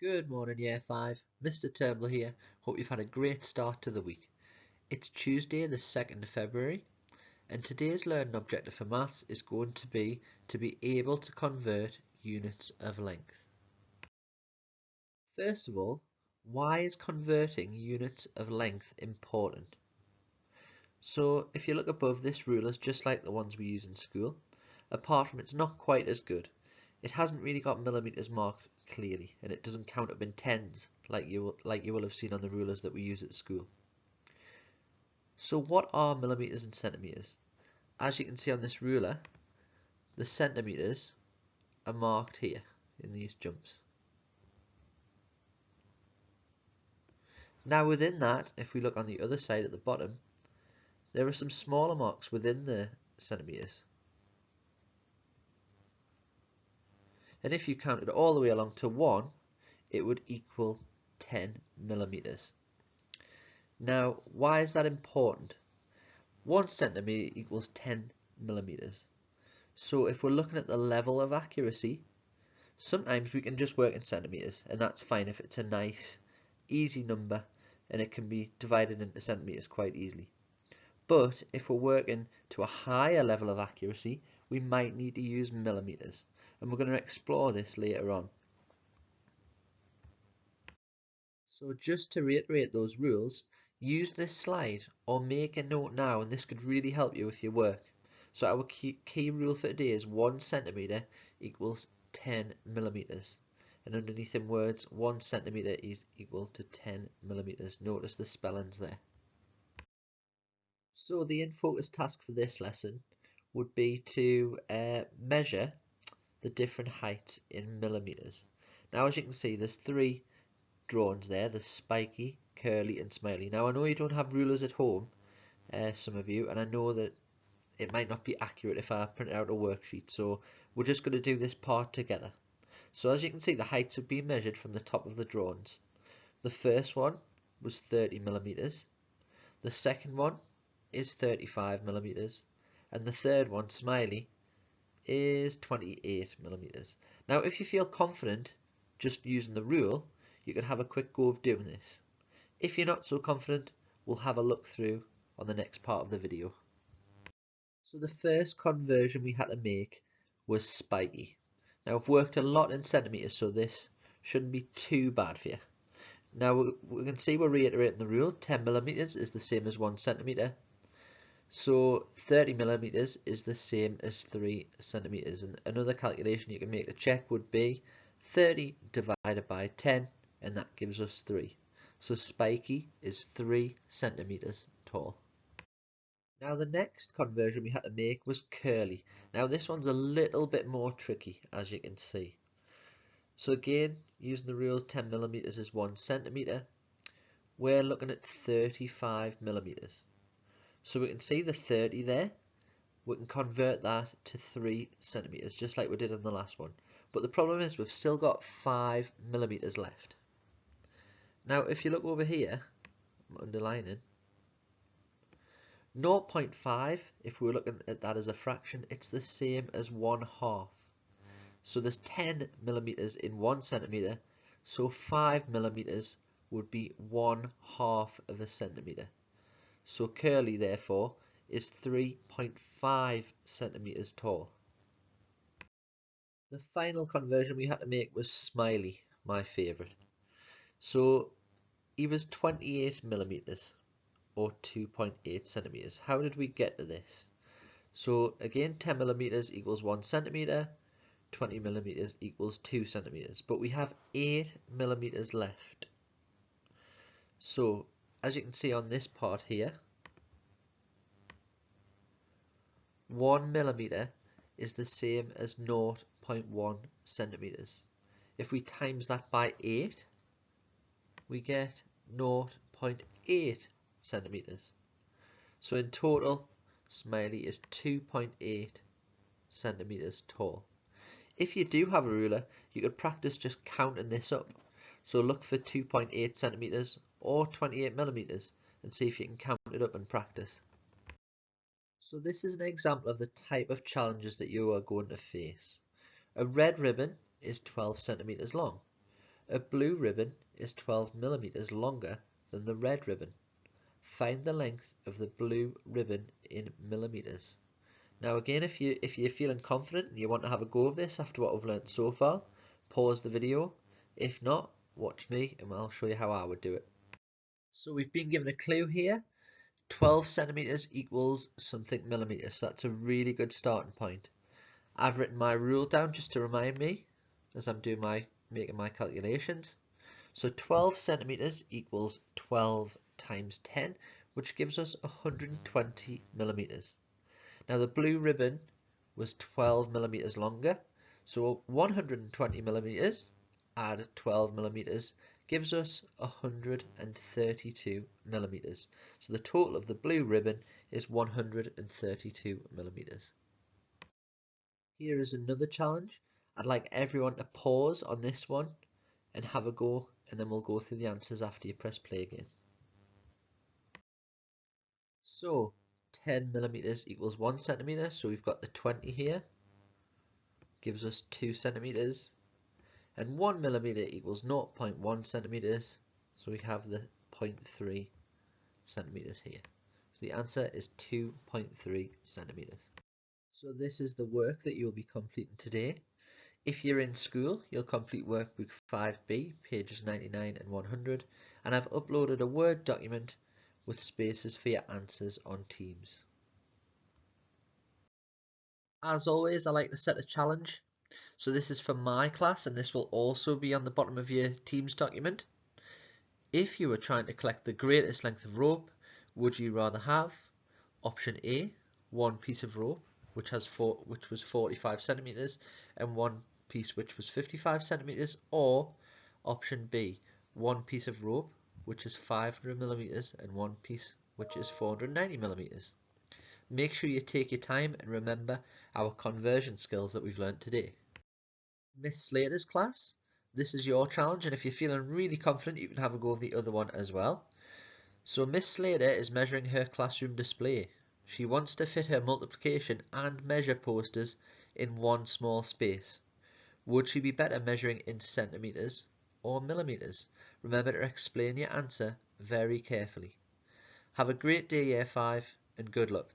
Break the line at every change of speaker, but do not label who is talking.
Good morning, Year 5. Mr. Turnbull here. Hope you've had a great start to the week. It's Tuesday, the 2nd of February, and today's learning objective for maths is going to be able to convert units of length. First of all, why is converting units of length important? So, if you look above, this ruler is just like the ones we use in school, apart from it's not quite as good. It hasn't really got millimeters marked clearly, and it doesn't count up in tens like you will have seen on the rulers that we use at school. So what are millimeters and centimeters? As you can see on this ruler, the centimeters are marked here in these jumps. Now within that, if we look on the other side at the bottom, there are some smaller marks within the centimeters. And if you counted all the way along to 1, it would equal 10 millimeters. Now, why is that important? 1 centimeter equals 10 millimeters. So if we're looking at the level of accuracy, sometimes we can just work in centimeters, and that's fine if it's a nice, easy number and it can be divided into centimeters quite easily. But if we're working to a higher level of accuracy, we might need to use millimeters, and we're going to explore this later on. So just to reiterate those rules, use this slide or make a note now, and this could really help you with your work. So our key rule for today is 1 centimeter equals 10 millimeters. And underneath in words, 1 centimeter is equal to 10 millimeters. Notice the spellings there. So the in-focus task for this lesson would be to measure the different heights in millimeters. Now as you can see, there's 3 drawings there, the spiky, curly and smiley. Now I know you don't have rulers at home, some of you, and I know that it might not be accurate if I print out a worksheet, so we're just going to do this part together. So as you can see, the heights have been measured from the top of the drawings. The first one was 30 millimeters, the second one is 35 millimeters, and the third one, smiley, is 28 millimeters. Now if you feel confident just using the rule, you can have a quick go of doing this. If you're not so confident, we'll have a look through on the next part of the video. So the first conversion we had to make was spiky. Now I've worked a lot in centimeters, so this shouldn't be too bad for you. Now we can see we're reiterating the rule. 10 millimeters is the same as 1 centimeter. So 30 millimeters is the same as 3 centimeters. And another calculation you can make to check would be 30 divided by 10, and that gives us 3. So spiky is 3 centimeters tall. Now the next conversion we had to make was curly. Now this one's a little bit more tricky, as you can see. So again, using the rule, 10 millimeters is 1 centimeter. We're looking at 35 millimeters. So we can see the 30 there. We can convert that to 3 centimeters, just like we did in the last one. But the problem is we've still got 5 millimeters left. Now if you look over here, I'm underlining, 0.5, if we were looking at that as a fraction, it's the same as 1/2. So there's 10 millimeters in 1 centimeter, so 5 millimeters would be 1/2 of a centimeter. So curly, therefore, is 3.5 centimeters tall. The final conversion we had to make was smiley, my favorite. So he was 28 millimeters, or 2.8 centimeters. How did we get to this? So again, 10 millimeters equals 1 centimeter, 20 millimeters equals 2 centimeters, but we have 8 millimeters left. So as you can see on this part here, 1 millimeter is the same as 0.1 centimeters. If we times that by 8, we get 0.8 centimeters. So in total, smiley is 2.8 centimeters tall. If you do have a ruler, you could practice just counting this up. So look for 2.8 centimeters or 28 millimeters and see if you can count it up and practice. So this is an example of the type of challenges that you are going to face. A red ribbon is 12 centimeters long. A blue ribbon is 12 millimeters longer than the red ribbon. Find the length of the blue ribbon in millimeters. Now again, if you're feeling confident and you want to have a go of this after what we've learned so far, pause the video. If not, watch me and I'll show you how I would do it. So we've been given a clue here. 12 centimeters equals something millimeters. So that's a really good starting point. I've written my rule down just to remind me as I'm making my calculations. So 12 centimeters equals 12 times 10, which gives us 120 millimeters. Now the blue ribbon was 12 millimeters longer, so 120 millimeters add 12 millimeters gives us 132 millimeters. So the total of the blue ribbon is 132 millimeters. Here is another challenge. I'd like everyone to pause on this one and have a go, and then we'll go through the answers after you press play again. So 10 millimeters equals 1 centimeter, so we've got the 20 here, gives us 2 centimeters, and 1 millimeter equals 0.1 centimeters, so we have the 0.3 centimeters here. So the answer is 2.3 centimeters. So this is the work that you'll be completing today. If you're in school, you'll complete workbook 5B, pages 99 and 100, and I've uploaded a Word document with spaces for your answers on Teams. As always, I like to set a challenge. So this is for my class, and this will also be on the bottom of your Teams document. If you were trying to collect the greatest length of rope, would you rather have option A, one piece of rope which was 45 centimeters and one piece which was 55 centimeters, or option B, one piece of rope which is 500 millimeters and one piece which is 490 millimeters? Make sure you take your time and remember our conversion skills that we've learned today. Miss Slater's class, this is your challenge, and if you're feeling really confident, you can have a go of the other one as well. So Miss Slater is measuring her classroom display. She wants to fit her multiplication and measure posters in one small space. Would she be better measuring in centimeters or millimeters? Remember to explain your answer very carefully. Have a great day, Year 5, and good luck.